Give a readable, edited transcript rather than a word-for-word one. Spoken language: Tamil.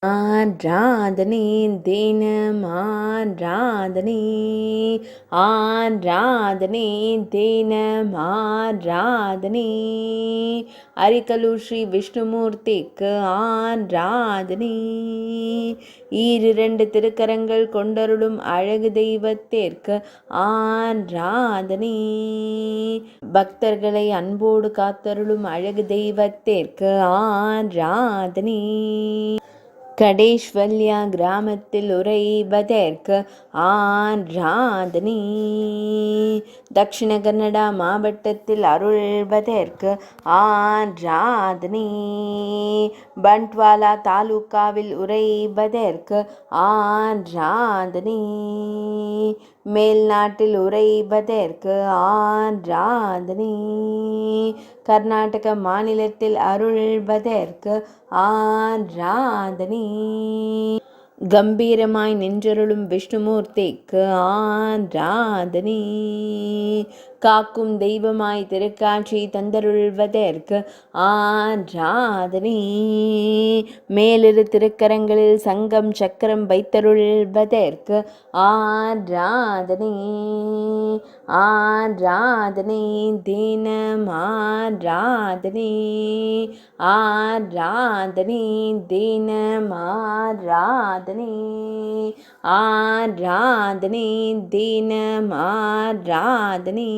ஆராதனை தினம் ஆராதனை, ஆராதனை தினம் ஆராதனை, அரிக்கலூர் ஸ்ரீ விஷ்ணுமூர்த்திக்கு ஆராதனை, ஈரிரண்டு திருக்கரங்கள் கொண்டருளும் அழகு தெய்வத்திற்கு ஆராதனை, பக்தர்களை அன்போடு காத்தருளும் அழகு தெய்வத்திற்கு ஆராதனை, கடேஷ்வல்யா கிராமத்தில் உறைவதற்கு ஆராதனை, தக்ஷிண கன்னடா மாவட்டத்தில் அருள்வதற்கு ஆராதனை, பண்ட்வாலா தாலுகாவில் உறைவதற்கு ஆராதனை, மேல்நாட்டில் உறைவதற்கு ஆராதனை, கர்நாடக மாநிலத்தில் அருள்வதற்கு ஆராதனை, கம்பீரமாய் நின்றருளும் விஷ்ணுமூர்த்திக்கு ஆராதனை, காக்கும் தெய்வமாய் திருக்காட்சி தந்தருள்வதற்கு ஆராதனை, மேலிரு திருக்கரங்களில் சங்கம் சக்கரம் வைத்தருள்வதற்கு ஆராதனை, ஆராதனை தினம் ஆராதனை, ஆராதனை தினம் ஆராதனை, ஆராதனை தினம் ஆராதனை.